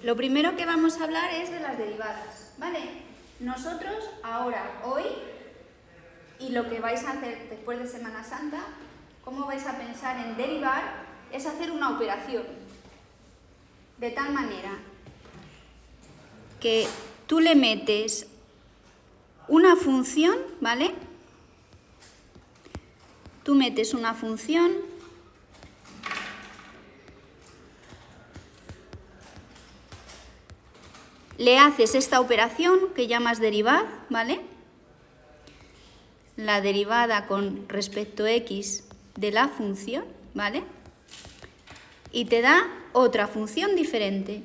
lo primero que vamos a hablar es de las derivadas, ¿vale? Nosotros ahora, hoy, y lo que vais a hacer después de Semana Santa, cómo vais a pensar en derivar, es hacer una operación. De tal manera que tú le metes una función, ¿vale? Tú metes una función le haces esta operación que llamas derivar, ¿vale? La derivada con respecto a x de la función, ¿vale? Y te da otra función diferente.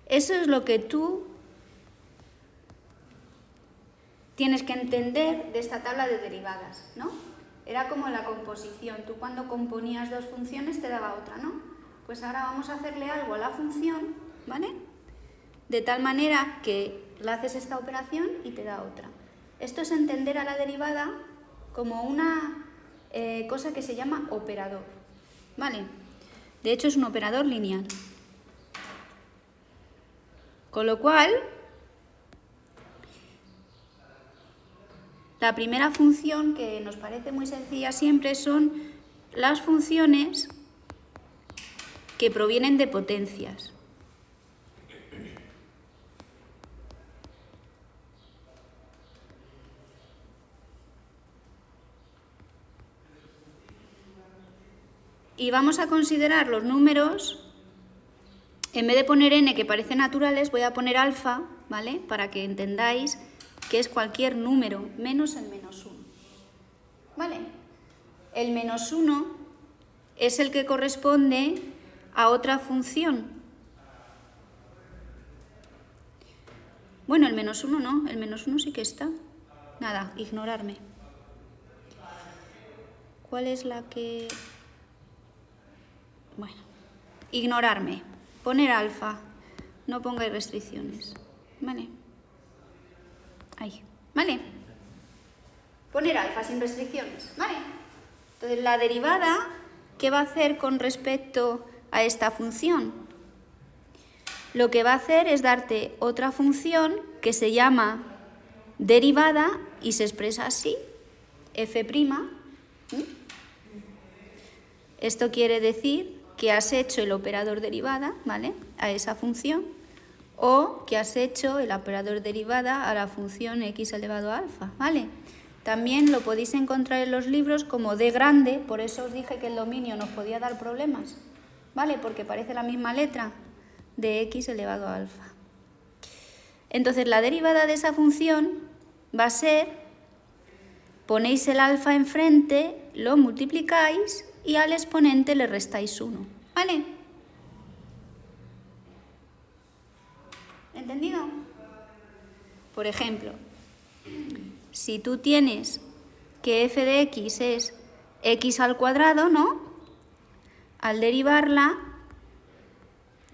Eso es lo que tú tienes que entender de esta tabla de derivadas, ¿no? Era como la composición. Tú cuando componías dos funciones te daba otra, ¿no? Pues ahora vamos a hacerle algo a la función, ¿vale? De tal manera que le haces esta operación y te da otra. Esto es entender a la derivada como una cosa que se llama operador, ¿vale? De hecho es un operador lineal. Con lo cual, la primera función que nos parece muy sencilla siempre son las funciones que provienen de potencias. Y vamos a considerar los números, en vez de poner n que parecen naturales, voy a poner alfa, ¿vale? Para que entendáis que es cualquier número menos el menos 1. ¿Vale? El menos 1 es el que corresponde a otra función. Bueno, el menos 1 no, el menos 1 sí que está. Nada, ignorarme. ¿Cuál es la que...? Bueno, ignorarme. Poner alfa. No pongáis restricciones. ¿Vale? Ahí. ¿Vale? Poner alfa sin restricciones. ¿Vale? Entonces, la derivada, ¿qué va a hacer con respecto a esta función? Lo que va a hacer es darte otra función que se llama derivada y se expresa así, f'. Esto quiere decir que has hecho el operador derivada, ¿vale?, a esa función, o que has hecho el operador derivada a la función x elevado a alfa, ¿vale? También lo podéis encontrar en los libros como d grande, por eso os dije que el dominio nos podía dar problemas, ¿vale? Porque parece la misma letra de x elevado a alfa. Entonces, la derivada de esa función va a ser, ponéis el alfa enfrente, lo multiplicáis y al exponente le restáis 1, ¿vale? ¿Entendido? Por ejemplo, si tú tienes que f de x es x al cuadrado, ¿no? Al derivarla,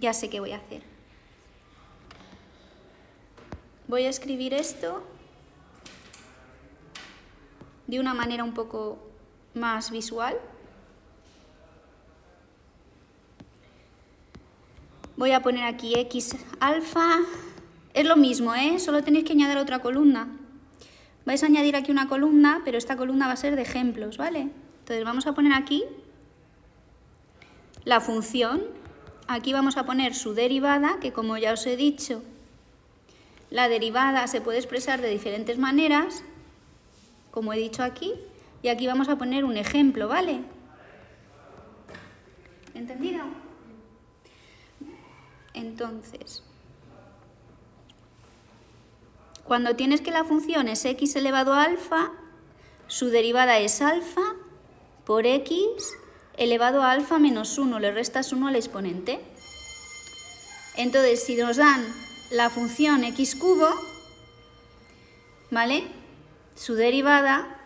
ya sé qué voy a hacer. Voy a escribir esto de una manera un poco más visual. Voy a poner aquí x alfa. Es lo mismo, ¿eh? Solo tenéis que añadir otra columna. Vais a añadir aquí una columna, pero esta columna va a ser de ejemplos, ¿vale? Entonces vamos a poner aquí la función. Aquí vamos a poner su derivada, que como ya os he dicho, la derivada se puede expresar de diferentes maneras, como he dicho aquí, y aquí vamos a poner un ejemplo, ¿vale? ¿Entendido? Entonces, cuando tienes que la función es x elevado a alfa, su derivada es alfa por x elevado a alfa menos 1, le restas 1 al exponente. Entonces, si nos dan la función x cubo, ¿vale?, su derivada,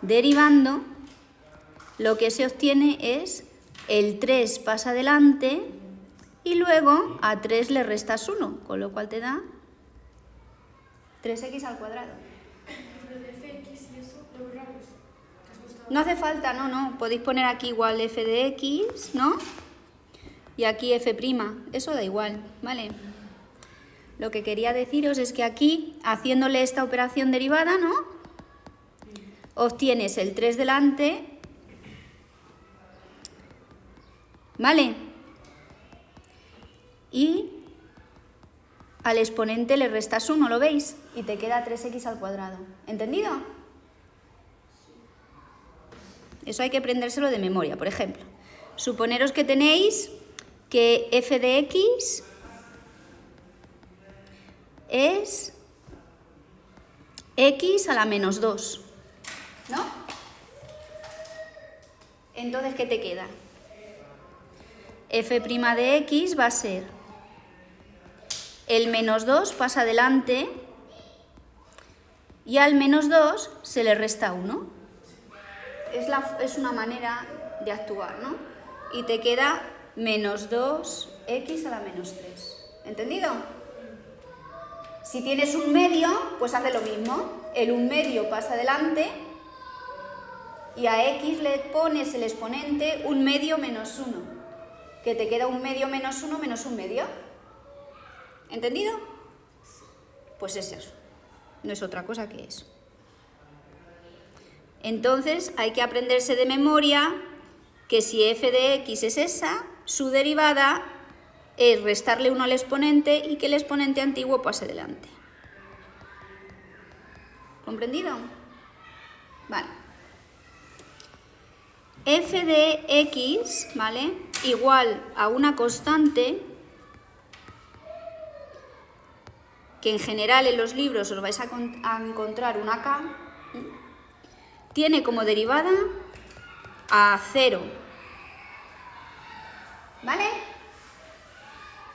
derivando, lo que se obtiene es el 3 pasa adelante y luego a 3 le restas 1, con lo cual te da 3x al cuadrado. No hace falta, no. Podéis poner aquí igual f de x, ¿no? Y aquí f', eso da igual, ¿vale? Lo que quería deciros es que aquí, haciéndole esta operación derivada, ¿no? Obtienes el 3 delante, ¿vale? Y al exponente le restas 1, ¿lo veis? Y te queda 3x al cuadrado. ¿Entendido? Eso hay que aprendérselo de memoria. Por ejemplo, suponeros que tenéis que f de x es x a la menos 2, ¿no? Entonces, ¿qué te queda? F' de x va a ser el menos 2 pasa adelante y al menos 2 se le resta 1. Es una manera de actuar, ¿no? Y te queda menos 2x a la menos 3. ¿Entendido? Si tienes un medio, pues hace lo mismo. El 1/2 pasa adelante y a x le pones el exponente 1/2 menos 1. Que te queda 1/2 menos 1 menos 1/2. ¿Entendido? Pues es eso. No es otra cosa que eso. Entonces hay que aprenderse de memoria que si f de x es esa, su derivada es restarle 1 al exponente y que el exponente antiguo pase delante. ¿Comprendido? Vale. F de x, ¿vale? Igual a una constante que en general en los libros os vais a encontrar una k, tiene como derivada a 0. ¿Vale?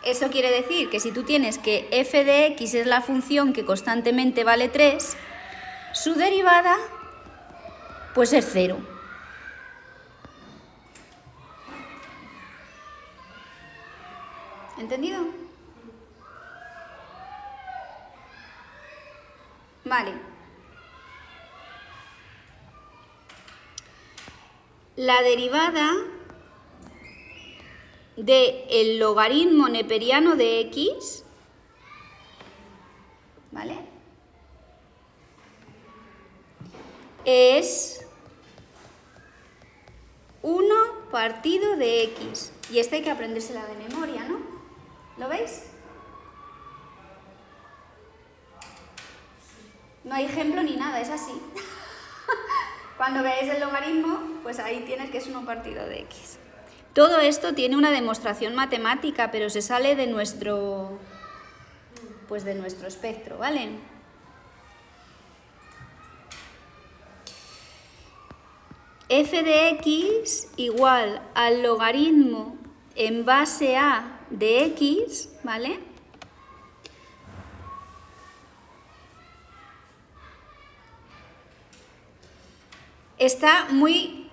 Eso quiere decir que si tú tienes que f de x es la función que constantemente vale 3, su derivada pues es 0. ¿Entendido? Vale. La derivada del logaritmo neperiano de x, ¿vale? Es 1 partido de x. Y esta hay que aprendérsela de memoria, ¿no? ¿Lo veis? No hay ejemplo ni nada, es así. Cuando veáis el logaritmo, pues ahí tienes que es 1 partido de x. Todo esto tiene una demostración matemática, pero se sale de nuestro, pues de nuestro espectro, ¿vale? F de x igual al logaritmo en base a de x, ¿vale? Está muy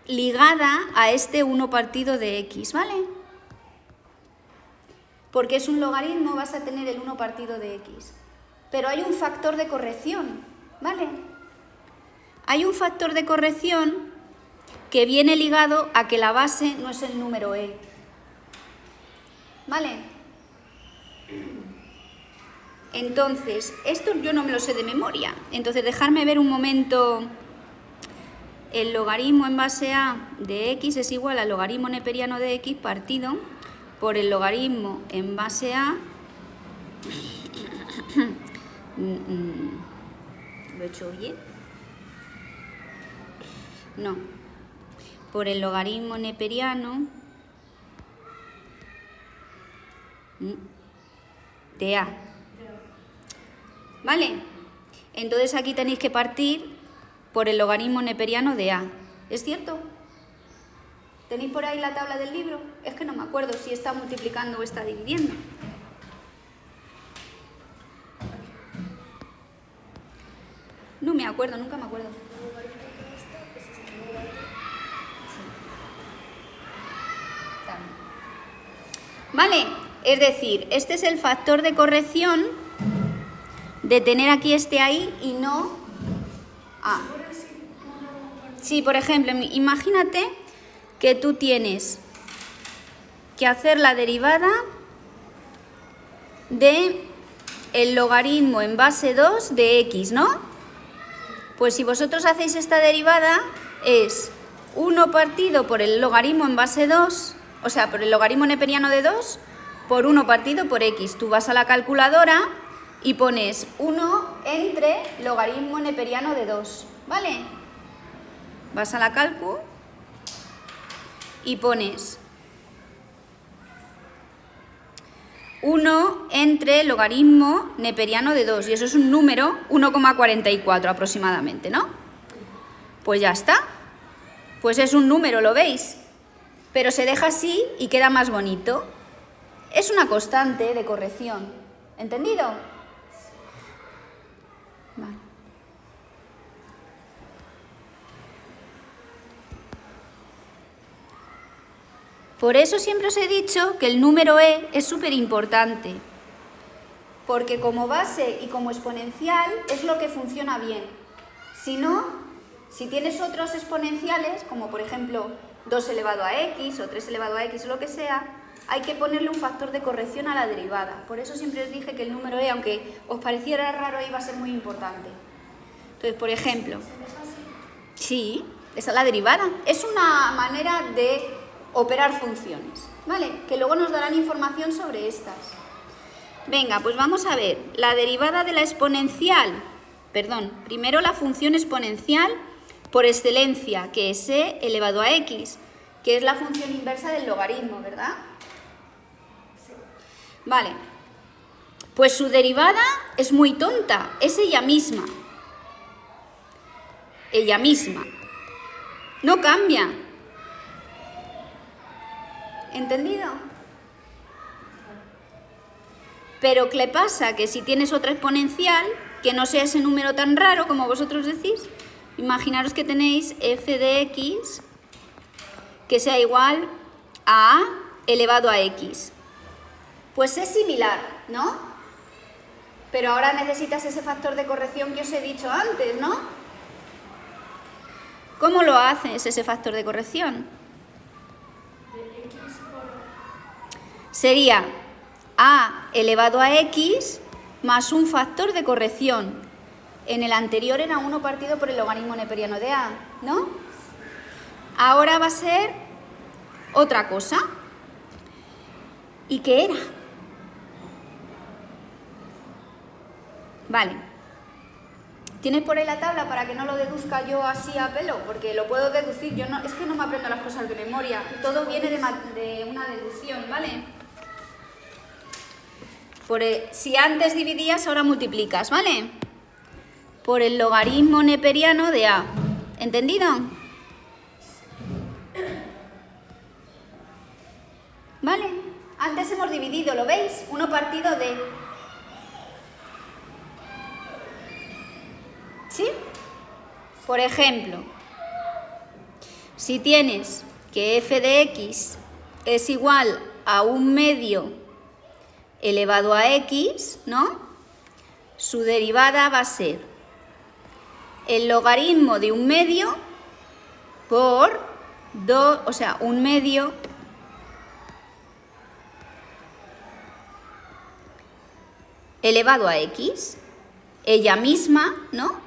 ligada a este 1 partido de x, ¿vale? Porque es un logaritmo, vas a tener el 1 partido de x. Pero hay un factor de corrección, ¿vale? Hay un factor de corrección que viene ligado a que la base no es el número e. ¿Vale? Entonces, esto yo no me lo sé de memoria. Entonces, dejadme ver un momento. El logaritmo en base a de x es igual al logaritmo neperiano de x partido por el logaritmo en base a... ¿Lo he hecho bien? No. Por el logaritmo neperiano de a. ¿Vale? Entonces aquí tenéis que partir por el logaritmo neperiano de a. ¿Es cierto? ¿Tenéis por ahí la tabla del libro? Es que no me acuerdo si está multiplicando o está dividiendo. No me acuerdo, nunca me acuerdo. Vale, es decir, este es el factor de corrección de tener aquí este ahí y no a. Sí, por ejemplo, imagínate que tú tienes que hacer la derivada de el logaritmo en base 2 de x, ¿no? Pues si vosotros hacéis esta derivada es 1 partido por el logaritmo en base 2, o sea, por el logaritmo neperiano de 2, por 1 partido por x. Tú vas a la calculadora y pones 1 entre logaritmo neperiano de 2, ¿vale? Vas a la calcu y pones 1 entre logaritmo neperiano de 2, y eso es un número 1,44 aproximadamente, ¿no? Pues ya está. Pues es un número, ¿lo veis? Pero se deja así y queda más bonito. Es una constante de corrección. ¿Entendido? Vale. Por eso siempre os he dicho que el número e es súper importante, porque como base y como exponencial es lo que funciona bien. Si no, si tienes otros exponenciales, como por ejemplo 2 elevado a x o 3 elevado a x o lo que sea, hay que ponerle un factor de corrección a la derivada. Por eso siempre os dije que el número e, aunque os pareciera raro, iba a ser muy importante. Entonces, por ejemplo, sí, esa es la derivada. Es una manera de operar funciones, ¿vale? Que luego nos darán información sobre estas. Venga, pues vamos a ver. La derivada de la exponencial, primero la función exponencial por excelencia, que es e elevado a x, que es la función inversa del logaritmo, ¿verdad? Vale. Pues su derivada es muy tonta, es ella misma. Ella misma. No cambia. ¿Entendido? Pero ¿qué le pasa? Que si tienes otra exponencial, que no sea ese número tan raro como vosotros decís, imaginaros que tenéis f de x que sea igual a a elevado a x. Pues es similar, ¿no? Pero ahora necesitas ese factor de corrección que os he dicho antes, ¿no? ¿Cómo lo haces ese factor de corrección? Sería a elevado a x más un factor de corrección. En el anterior era 1 partido por el logaritmo neperiano de a, ¿no? Ahora va a ser otra cosa. ¿Y qué era? Vale. ¿Tienes por ahí la tabla para que no lo deduzca yo así a pelo? Porque lo puedo deducir. Yo no, es que no me aprendo las cosas de memoria. Todo viene de una deducción, ¿vale? Si antes dividías, ahora multiplicas, ¿vale? Por el logaritmo neperiano de a. ¿Entendido? ¿Vale? Antes hemos dividido, ¿lo veis? 1 partido de... ¿Sí? Por ejemplo, si tienes que f de x es igual a 1/2 elevado a x, ¿no? Su derivada va a ser el logaritmo de 1/2 por 2, o sea, 1/2 elevado a x, ella misma, ¿no?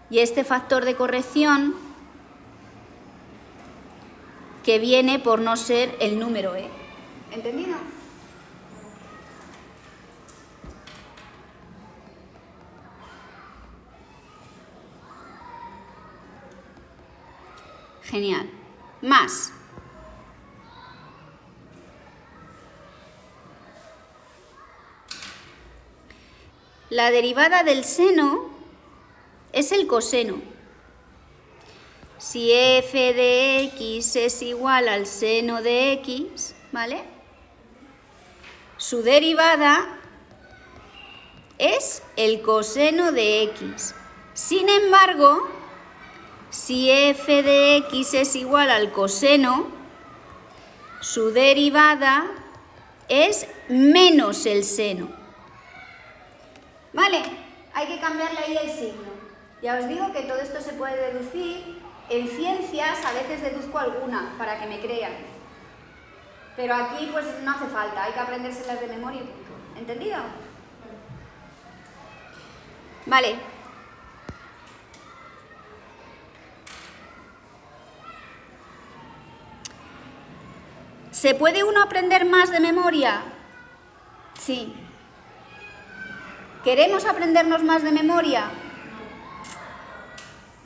Y este factor de corrección que viene por no ser el número e. ¿Entendido? Genial. Más. La derivada del seno es el coseno. Si f de x es igual al seno de x, ¿vale? Su derivada es el coseno de x. Sin embargo, si f de x es igual al coseno, su derivada es menos el seno. ¿Vale? Hay que cambiarle ahí el signo. Ya os digo que todo esto se puede deducir. En ciencias a veces deduzco alguna para que me crean. Pero aquí pues no hace falta, hay que aprendérselas de memoria y punto. ¿Entendido? Vale. ¿Se puede uno aprender más de memoria? Sí. ¿Queremos aprendernos más de memoria?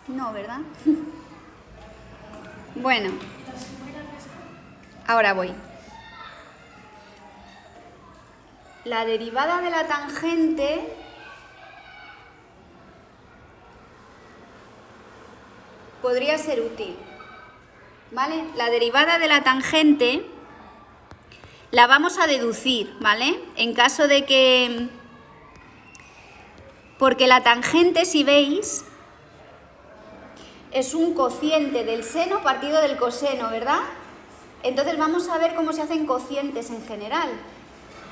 No, ¿verdad? Bueno, ahora voy. La derivada de la tangente podría ser útil, ¿vale? La derivada de la tangente la vamos a deducir, ¿vale? En caso de que... Porque la tangente, si veis, es un cociente del seno partido del coseno, ¿verdad? Entonces vamos a ver cómo se hacen cocientes en general.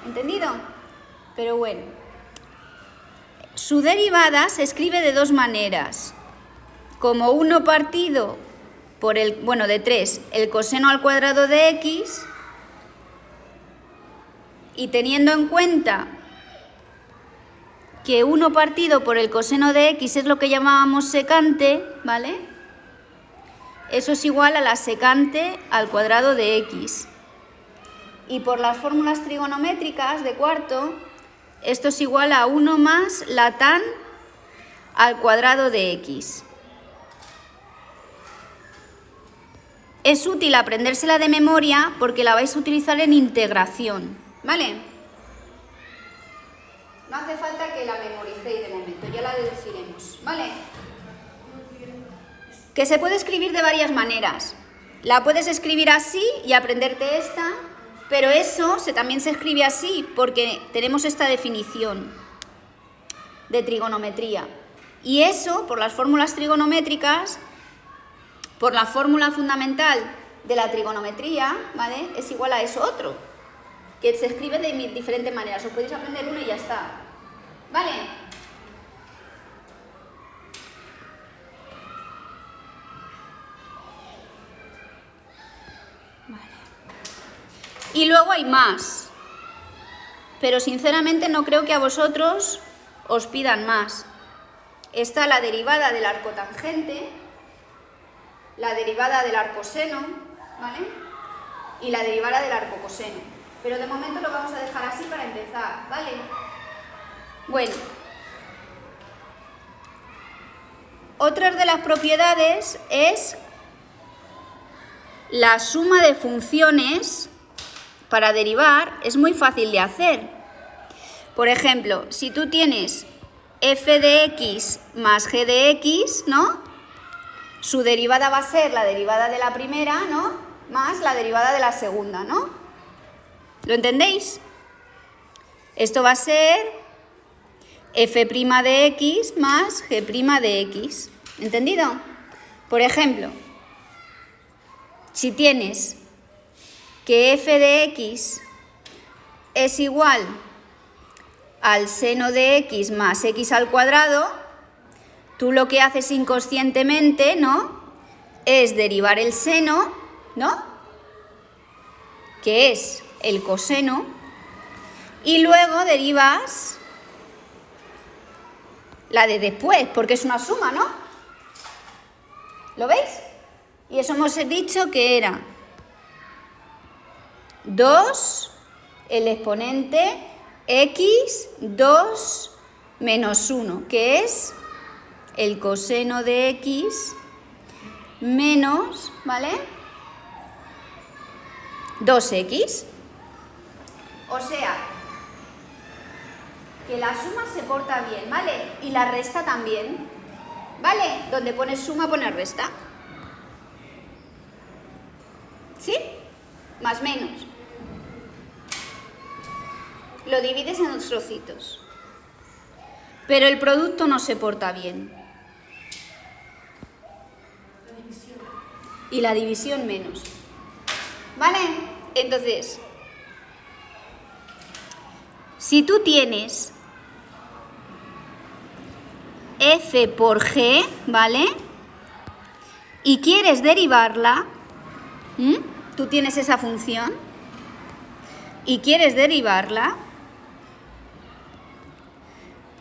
¿Entendido? Pero bueno. Su derivada se escribe de dos maneras. Como 1 partido por el... Bueno, de 3, el coseno al cuadrado de x... Y teniendo en cuenta que 1 partido por el coseno de x es lo que llamábamos secante, ¿vale? Eso es igual a la secante al cuadrado de x. Y por las fórmulas trigonométricas de cuarto, esto es igual a 1 más la tan al cuadrado de x. Es útil aprendérsela de memoria porque la vais a utilizar en integración, ¿vale? No hace falta que la memoricéis de momento, ya la deduciremos, ¿vale? Que se puede escribir de varias maneras. La puedes escribir así y aprenderte esta, pero eso también se escribe así porque tenemos esta definición de trigonometría. Y eso, por las fórmulas trigonométricas, por la fórmula fundamental de la trigonometría, ¿vale? Es igual a eso otro, que se escribe de diferentes maneras. Os podéis aprender uno y ya está, ¿vale? Y luego hay más, pero sinceramente no creo que a vosotros os pidan más. Está la derivada del arcotangente, la derivada del arcoseno, ¿vale? Y la derivada del arcocoseno. Pero de momento lo vamos a dejar así para empezar, ¿vale? Bueno. Otra de las propiedades es la suma de funciones para derivar. Es muy fácil de hacer. Por ejemplo, si tú tienes f de x más g de x, ¿no? Su derivada va a ser la derivada de la primera, ¿no? Más la derivada de la segunda, ¿no? ¿Lo entendéis? Esto va a ser f' de x más g' de x. ¿Entendido? Por ejemplo, si tienes que f de x es igual al seno de x más x al cuadrado, tú lo que haces inconscientemente, ¿no?, es derivar el seno, ¿no?, que es el coseno, y luego derivas la de después, porque es una suma, ¿no? ¿Lo veis? Y eso hemos dicho que era 2 el exponente x 2 menos 1, que es el coseno de x menos, ¿vale?, 2x. O sea, que la suma se porta bien, ¿vale? Y la resta también, ¿vale? Donde pones suma, pones resta. ¿Sí? Más menos. Lo divides en dos trocitos. Pero el producto no se porta bien. Y la división menos. ¿Vale? Entonces, si tú tienes f por g, ¿vale? Y quieres derivarla, tú tienes esa función y quieres derivarla,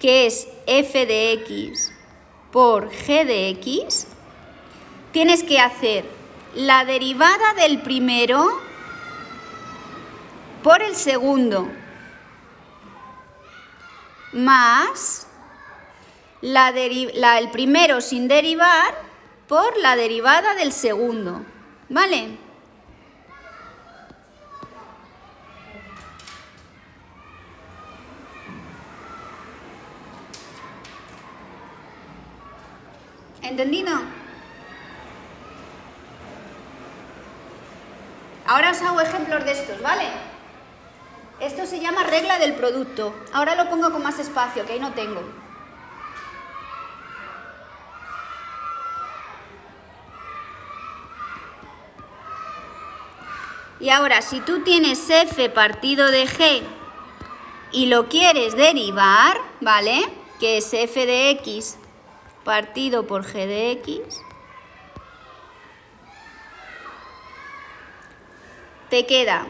que es f de x por g de x, tienes que hacer la derivada del primero por el segundo más el primero sin derivar por la derivada del segundo, ¿vale? ¿Entendido? Ahora os hago ejemplos de estos, ¿vale? Esto se llama regla del producto. Ahora lo pongo con más espacio, que ahí no tengo. Y ahora, si tú tienes f partido de g y lo quieres derivar, ¿vale? Que es f de x partido por g de x, te queda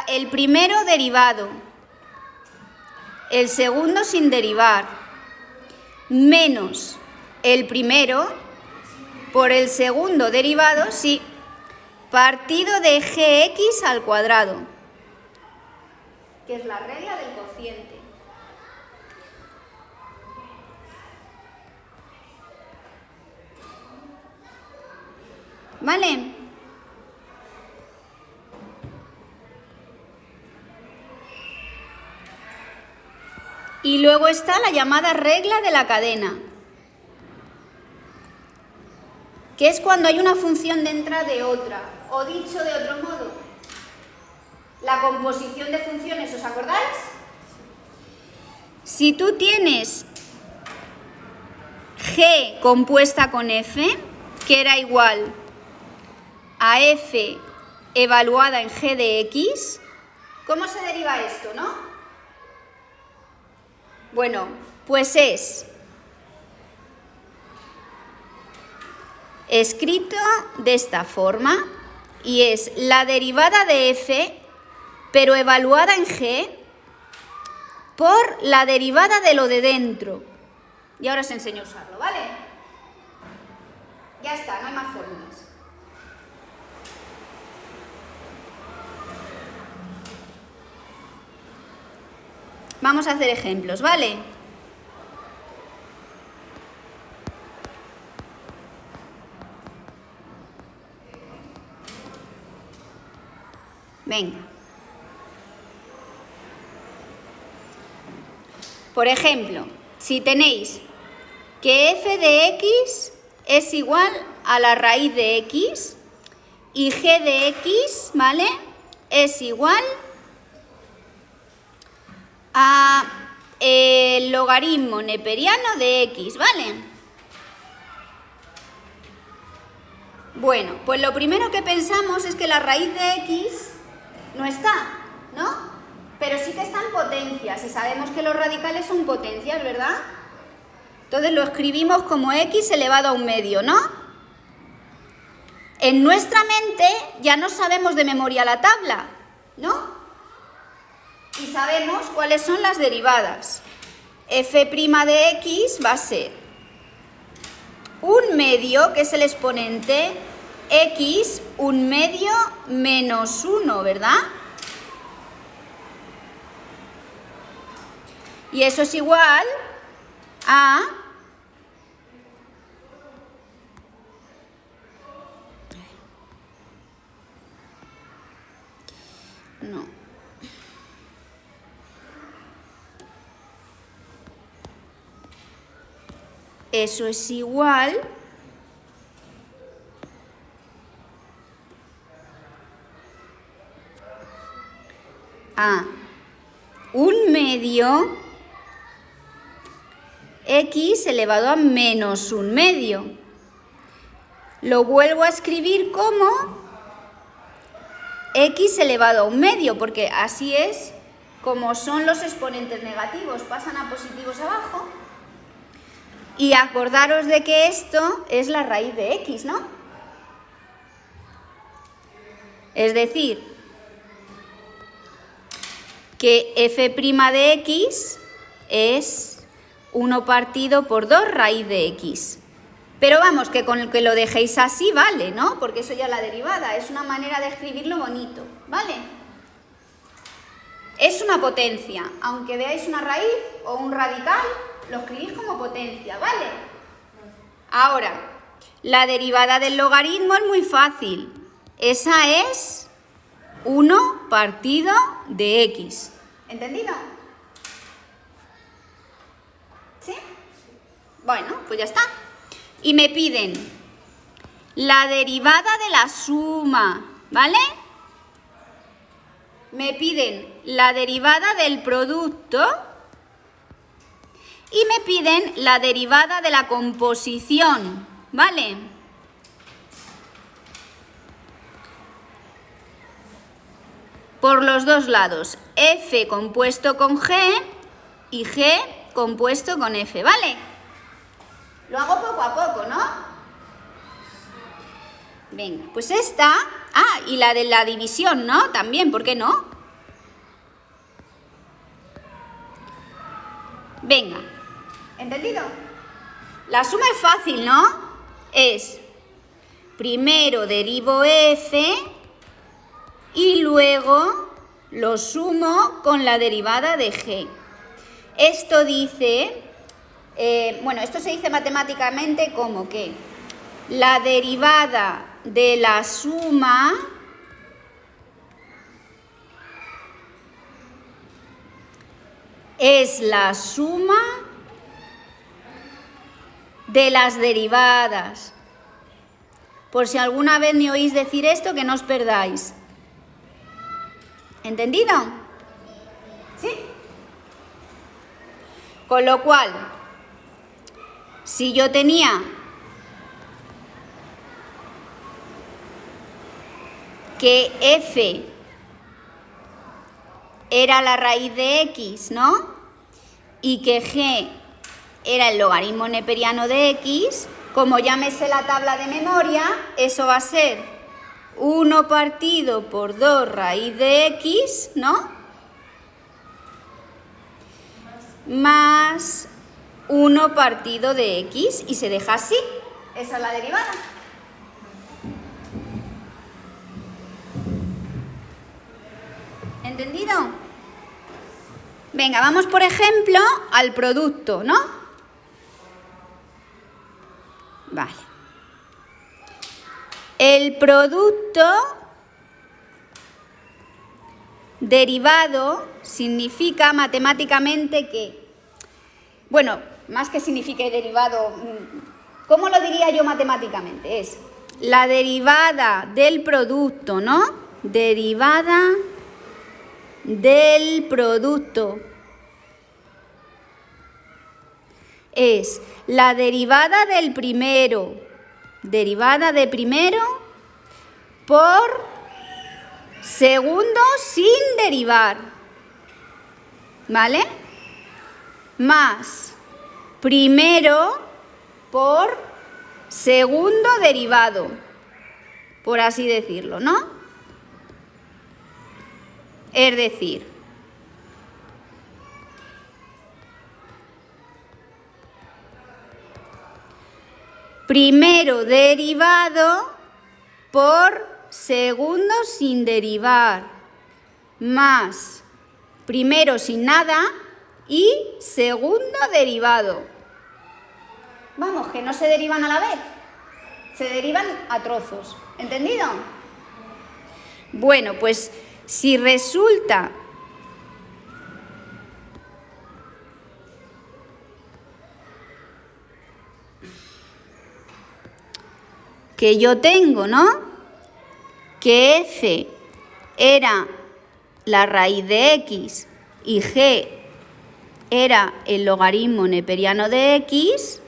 el primero derivado, el segundo sin derivar, menos el primero por el segundo derivado, sí, partido de gx al cuadrado, que es la regla del cociente. ¿Vale? Y luego está la llamada regla de la cadena, que es cuando hay una función dentro de otra, o dicho de otro modo, la composición de funciones, ¿os acordáis? Si tú tienes g compuesta con f, que era igual a f evaluada en g de x, ¿cómo se deriva esto, no? Bueno, pues es escrito de esta forma y es la derivada de f, pero evaluada en g, por la derivada de lo de dentro. Y ahora os enseño a usarlo, ¿vale? Ya está, no hay más fórmulas. Vamos a hacer ejemplos, ¿vale? Venga. Por ejemplo, si tenéis que f de x es igual a la raíz de x y g de x, ¿vale?, es igual a el logaritmo neperiano de x, ¿vale? Bueno, pues lo primero que pensamos es que la raíz de x no está, ¿no? Pero sí que están potencias, y sabemos que los radicales son potencias, ¿verdad? Entonces lo escribimos como x elevado a un medio, ¿no? En nuestra mente ya no sabemos de memoria la tabla, ¿no? Y sabemos cuáles son las derivadas. F' de x va a ser un medio, que es el exponente, x, un medio menos 1, ¿verdad? Y eso es igual a eso es igual a un medio x elevado a menos un medio. Lo vuelvo a escribir como x elevado a un medio, porque así es como son los exponentes negativos, pasan a positivos abajo. Y acordaros de que esto es la raíz de x, ¿no? Es decir, que f' de x es 1 partido por 2 raíz de x. Pero vamos, que con el que lo dejéis así vale, ¿no? Porque eso ya es la derivada, es una manera de escribirlo bonito, ¿vale? Es una potencia, aunque veáis una raíz o un radical, lo escribís como potencia, ¿vale? Ahora, la derivada del logaritmo es muy fácil. Esa es 1 partido de x. ¿Entendido? ¿Sí? Bueno, pues ya está. Y me piden la derivada de la suma, ¿vale? Me piden la derivada del producto y me piden la derivada de la composición, ¿vale? Por los dos lados, f compuesto con g y g compuesto con f, ¿vale? Lo hago poco a poco, ¿no? Venga, pues esta... Ah, y la de la división, ¿no? También, ¿por qué no? Venga, ¿entendido? La suma es fácil, ¿no? Es primero derivo f y luego lo sumo con la derivada de g. Esto dice... bueno, esto se dice matemáticamente como que la derivada de la suma es la suma de las derivadas. Por si alguna vez me oís decir esto, que no os perdáis. ¿Entendido? ¿Sí? Con lo cual, si yo tenía que f era la raíz de x, ¿no? Y que g era el logaritmo neperiano de x, como ya me sé la tabla de memoria, eso va a ser 1 partido por 2 raíz de x, ¿no? Más 1 partido de x, y se deja así. Esa es la derivada. ¿Entendido? Venga, vamos por ejemplo al producto, ¿no? Vale. El producto derivado significa matemáticamente que, bueno, más que signifique derivado, ¿cómo lo diría yo matemáticamente? Es la derivada del producto, ¿no? Derivada del producto es la derivada del primero, derivada de primero por segundo sin derivar, ¿vale? Más primero por segundo derivado, por así decirlo, ¿no? Es decir, primero derivado por segundo sin derivar, más primero sin nada y segundo derivado. Vamos, que no se derivan a la vez, se derivan a trozos. ¿Entendido? Bueno, pues si resulta que yo tengo, ¿no? Que f era la raíz de x y g era el logaritmo neperiano de x,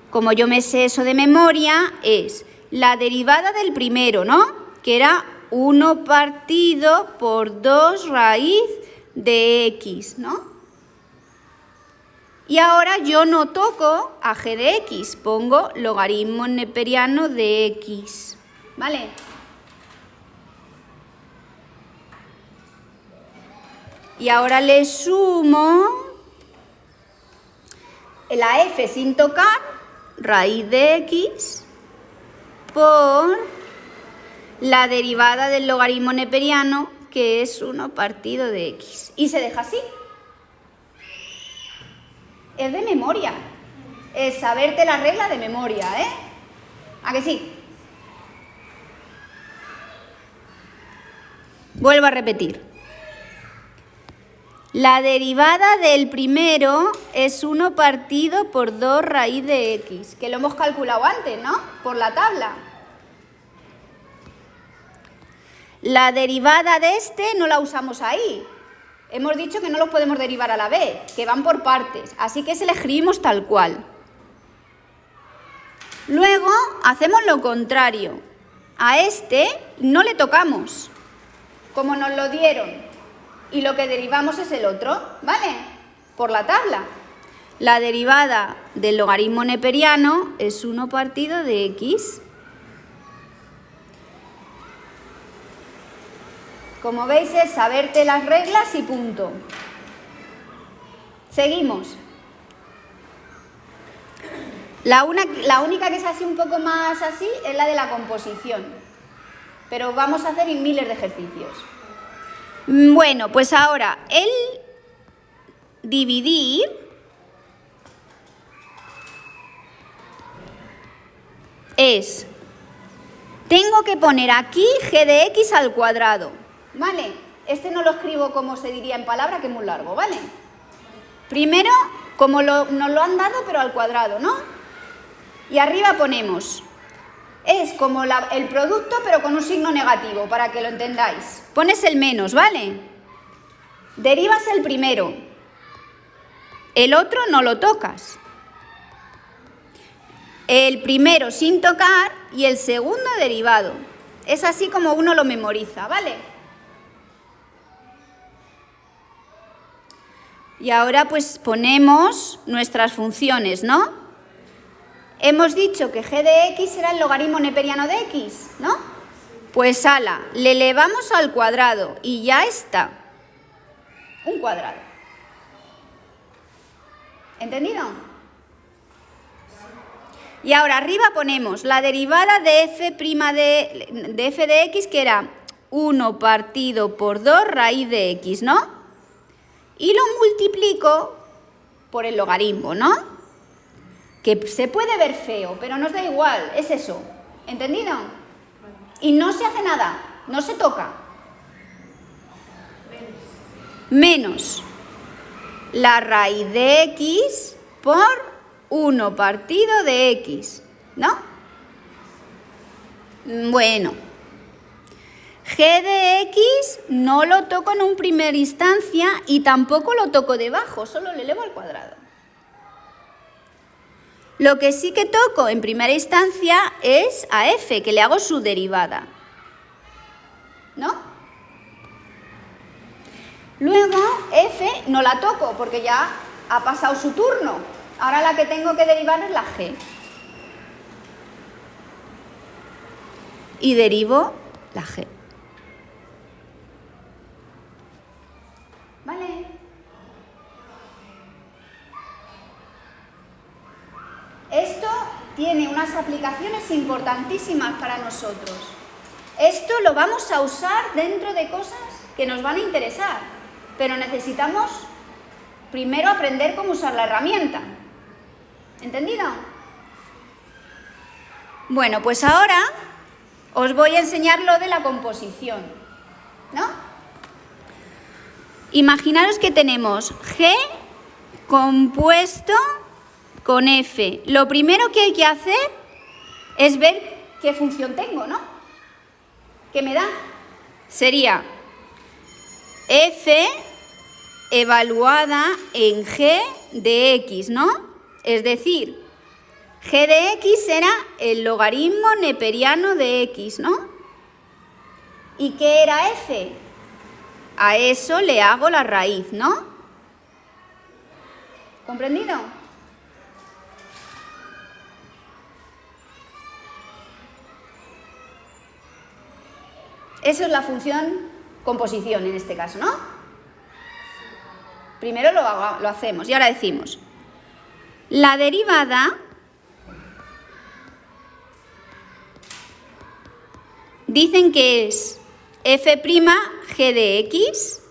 como yo me sé eso de memoria, es la derivada del primero, ¿no? Que era 1 partido por 2 raíz de x, ¿no? Y ahora yo no toco a g de x, pongo logaritmo neperiano de x, ¿vale? Y ahora le sumo la f sin tocar, raíz de x, por la derivada del logaritmo neperiano, que es 1 partido de x. Y se deja así. Es de memoria. Es saberte la regla de memoria, ¿eh? ¿A que sí? Vuelvo a repetir. La derivada del primero es 1 partido por 2 raíz de x, que lo hemos calculado antes, ¿no? Por la tabla. La derivada de este no la usamos ahí. Hemos dicho que no los podemos derivar a la vez, que van por partes, así que se le escribimos tal cual. Luego hacemos lo contrario. A este no le tocamos, como nos lo dieron, y lo que derivamos es el otro, ¿vale? Por la tabla. La derivada del logaritmo neperiano es 1 partido de x. Como veis es saberte las reglas y punto. Seguimos. La única que es así un poco más así es la de la composición. Pero vamos a hacer miles de ejercicios. Bueno, pues ahora el dividir es, tengo que poner aquí g de x al cuadrado, ¿vale? Este no lo escribo como se diría en palabra, que es muy largo, ¿vale? Primero, como nos lo han dado, pero al cuadrado, ¿no? Y arriba ponemos, es como el producto, pero con un signo negativo, para que lo entendáis. Pones el menos, ¿vale? Derivas el primero, el otro no lo tocas. El primero sin tocar y el segundo derivado. Es así como uno lo memoriza, ¿vale? Y ahora pues ponemos nuestras funciones, ¿no? Hemos dicho que g de x era el logaritmo neperiano de x, ¿no? Pues ala, le elevamos al cuadrado y ya está. Un cuadrado. ¿Entendido? Y ahora arriba ponemos la derivada de f' de f de x, que era 1 partido por 2 raíz de x, ¿no? Y lo multiplico por el logaritmo, ¿no? Que se puede ver feo, pero nos da igual, es eso. ¿Entendido? Y no se hace nada, no se toca. Menos la raíz de x por 1 partido de x, ¿no? Bueno, g de x no lo toco en una primera instancia y tampoco lo toco debajo, solo le elevo al cuadrado. Lo que sí que toco en primera instancia es a f, que le hago su derivada, ¿no? Luego f no la toco porque ya ha pasado su turno. Ahora la que tengo que derivar es la g. Y derivo la g. ¿Vale? Esto tiene unas aplicaciones importantísimas para nosotros. Esto lo vamos a usar dentro de cosas que nos van a interesar, pero necesitamos primero aprender cómo usar la herramienta. ¿Entendido? Bueno, pues ahora os voy a enseñar lo de la composición, ¿no? Imaginaros que tenemos G compuesto con F. Lo primero que hay que hacer es ver qué función tengo, ¿no? ¿Qué me da? Sería F evaluada en G de X, ¿no? Es decir, G de X será el logaritmo neperiano de X, ¿no? ¿Y qué era F? A eso le hago la raíz, ¿no? ¿Comprendido? Eso es la función composición en este caso, ¿no? Primero lo hacemos y ahora decimos, la derivada dicen que es f' g de x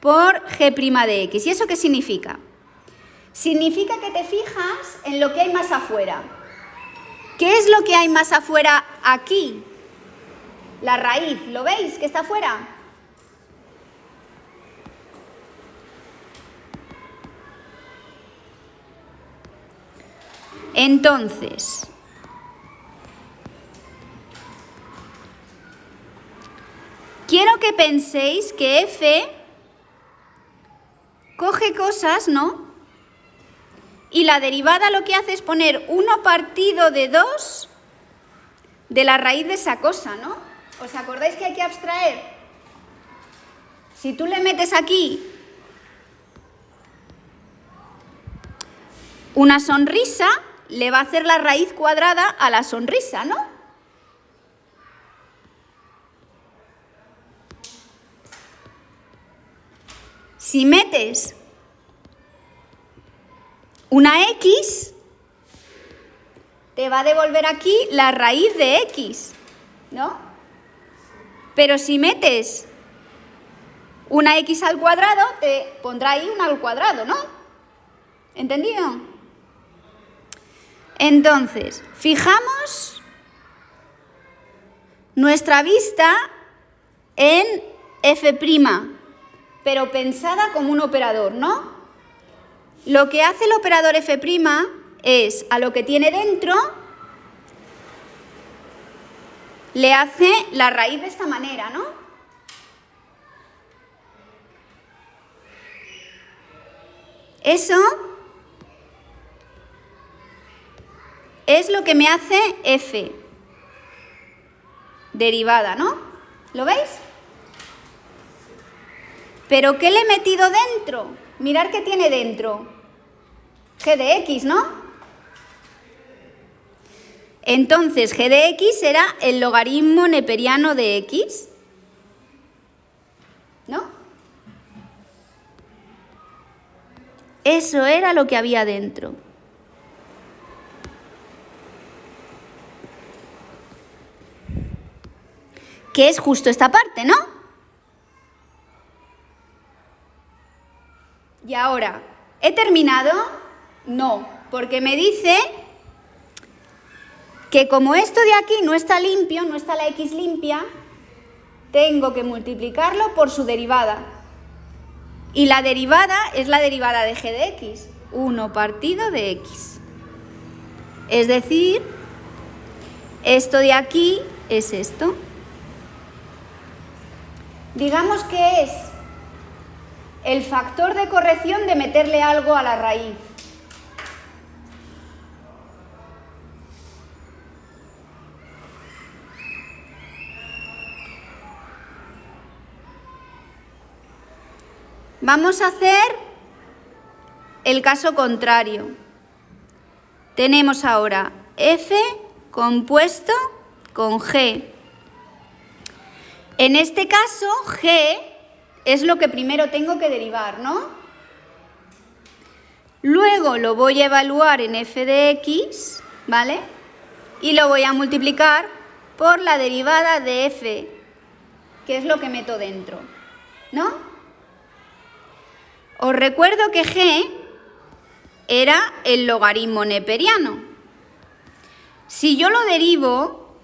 por g' de x. ¿Y eso qué significa? Significa que te fijas en lo que hay más afuera. ¿Qué es lo que hay más afuera aquí? La raíz, ¿lo veis que está afuera? Entonces, quiero que penséis que f coge cosas, ¿no? Y la derivada lo que hace es poner 1 partido de 2 de la raíz de esa cosa, ¿no? ¿Os acordáis que hay que abstraer? Si tú le metes aquí una sonrisa, le va a hacer la raíz cuadrada a la sonrisa, ¿no? Si metes una x, te va a devolver aquí la raíz de x, ¿no? Pero si metes una x al cuadrado, te pondrá ahí una al cuadrado, ¿no? ¿Entendido? Entonces, fijamos nuestra vista en f', pero pensada como un operador, ¿no? Lo que hace el operador f' es a lo que tiene dentro, le hace la raíz de esta manera, ¿no? Eso es lo que me hace f, derivada, ¿no? ¿Lo veis? ¿Pero qué le he metido dentro? Mirad qué tiene dentro. G de x, ¿no? Entonces, g de x será el logaritmo neperiano de x, ¿no? Eso era lo que había dentro. Que es justo esta parte, ¿no? Y ahora, ¿he terminado? No, porque me dice que como esto de aquí no está limpio, no está la x limpia, tengo que multiplicarlo por su derivada. Y la derivada es la derivada de g de x, 1 partido de x. Es decir, esto de aquí es esto. Digamos que es el factor de corrección de meterle algo a la raíz. Vamos a hacer el caso contrario. Tenemos ahora f compuesto con g. En este caso, g es lo que primero tengo que derivar, ¿no? Luego lo voy a evaluar en f de x, ¿vale? Y lo voy a multiplicar por la derivada de f, que es lo que meto dentro, ¿no? Os recuerdo que g era el logaritmo neperiano. Si yo lo derivo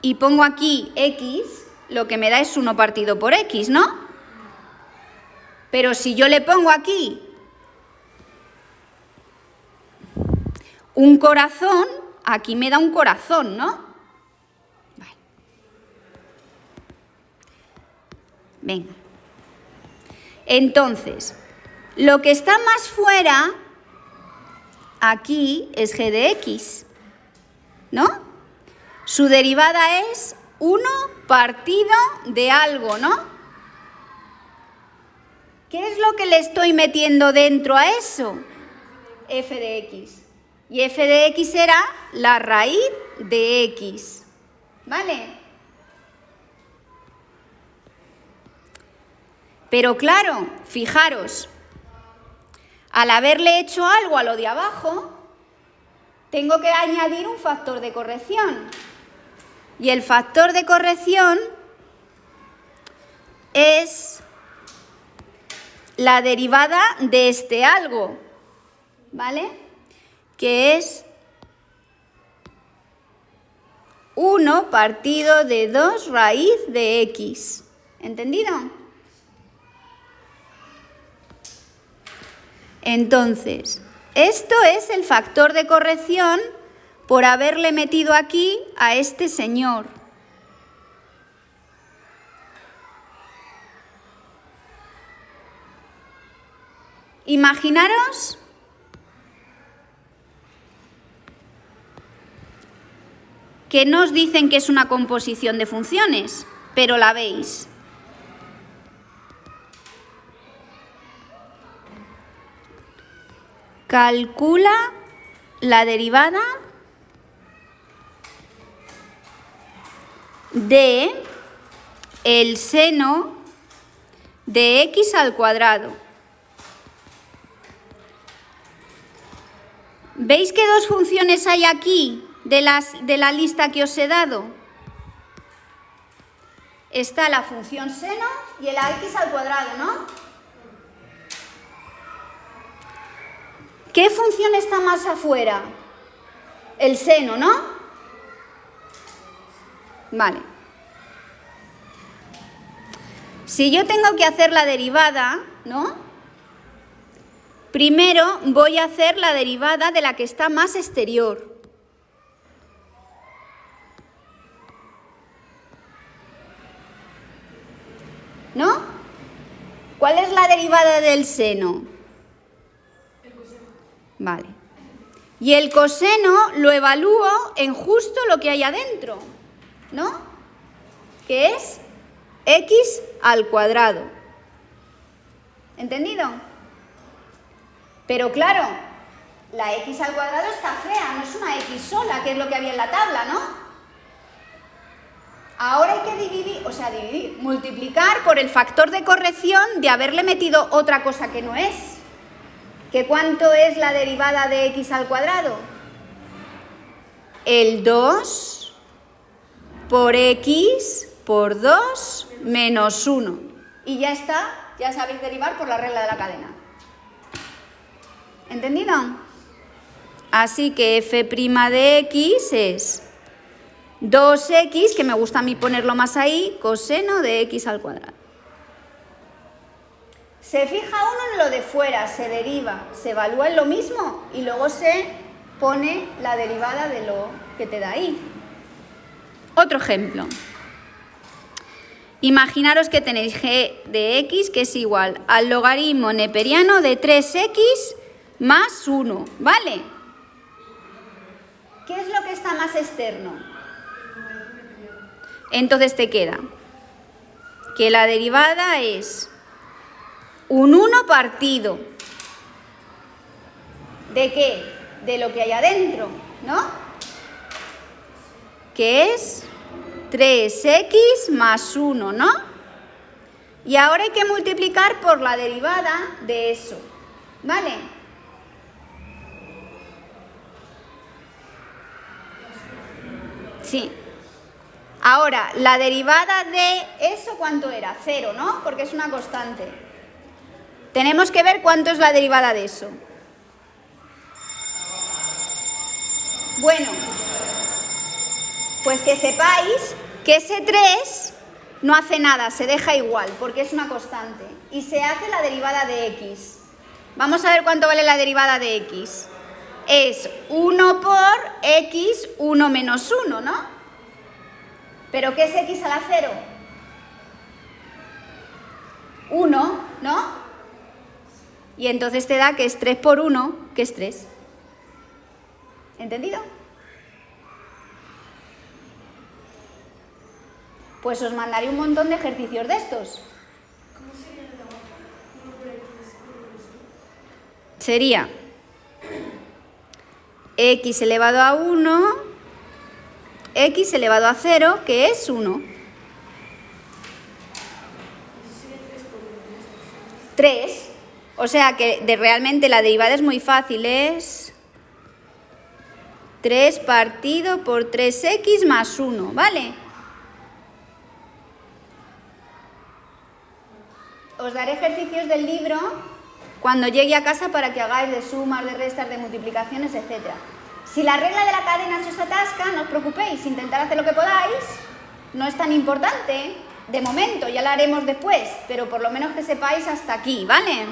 y pongo aquí x, lo que me da es 1 partido por x, ¿no? Pero si yo le pongo aquí un corazón, aquí me da un corazón, ¿no? Vale. Venga. Entonces, lo que está más fuera aquí es g de x, ¿no? Su derivada es 1 partido de algo, ¿no? ¿Qué es lo que le estoy metiendo dentro a eso? F de x. Y f de x será la raíz de x. ¿Vale? Pero claro, fijaros, al haberle hecho algo a lo de abajo, tengo que añadir un factor de corrección. Y el factor de corrección es la derivada de este algo, ¿vale? Que es 1 partido de 2 raíz de x. ¿Entendido? Entonces, esto es el factor de corrección por haberle metido aquí a este señor. Imaginaros que no os dicen que es una composición de funciones, pero la veis. Calcula la derivada de el seno de x al cuadrado. ¿Veis que dos funciones hay aquí de la lista que os he dado? Está la función seno y el x al cuadrado, ¿no? ¿Qué función está más afuera? El seno, ¿no? Vale. Si yo tengo que hacer la derivada, ¿no? Primero voy a hacer la derivada de la que está más exterior. ¿No? ¿Cuál es la derivada del seno? El coseno. Vale. Y el coseno lo evalúo en justo lo que hay adentro, ¿no? Que es x al cuadrado. ¿Entendido? Pero claro, la x al cuadrado está fea, no es una x sola, que es lo que había en la tabla, ¿no? Ahora hay que dividir, multiplicar por el factor de corrección de haberle metido otra cosa que no es. ¿Que cuánto es la derivada de x al cuadrado? El 2 por x por 2 menos 1. Y ya está, ya sabéis derivar por la regla de la cadena. ¿Entendido? Así que f' de x es 2x, que me gusta a mí ponerlo más ahí, coseno de x al cuadrado. Se fija uno en lo de fuera, se deriva, se evalúa en lo mismo y luego se pone la derivada de lo que te da ahí. Otro ejemplo. Imaginaros que tenéis g de x que es igual al logaritmo neperiano de 3x más 1, ¿vale? ¿Qué es lo que está más externo? Entonces te queda que la derivada es un 1 partido. ¿De qué? De lo que hay adentro, ¿no? Que es 3x más 1, ¿no? Y ahora hay que multiplicar por la derivada de eso, ¿vale? Sí. Ahora, la derivada de eso, ¿cuánto era? 0, ¿no? Porque es una constante. Tenemos que ver cuánto es la derivada de eso. Bueno, pues que sepáis que ese 3 no hace nada, se deja igual, porque es una constante. Y se hace la derivada de x. Vamos a ver cuánto vale la derivada de x. Es 1 por x, 1 menos 1, ¿no? ¿Pero qué es x a la 0? 1, ¿no? Y entonces te da que es 3 por 1, que es 3. ¿Entendido? Pues os mandaré un montón de ejercicios de estos. ¿Cómo sería lo de abajo? 1 por sería x elevado a 1, x elevado a 0, que es 1. 3. O sea que realmente la derivada es muy fácil, es 3 partido por 3x más 1, ¿vale? Os daré ejercicios del libro cuando llegue a casa para que hagáis de sumas, de restas, de multiplicaciones, etc. Si la regla de la cadena se os atasca, no os preocupéis, intentad hacer lo que podáis, no es tan importante, de momento, ya la haremos después, pero por lo menos que sepáis hasta aquí, ¿vale?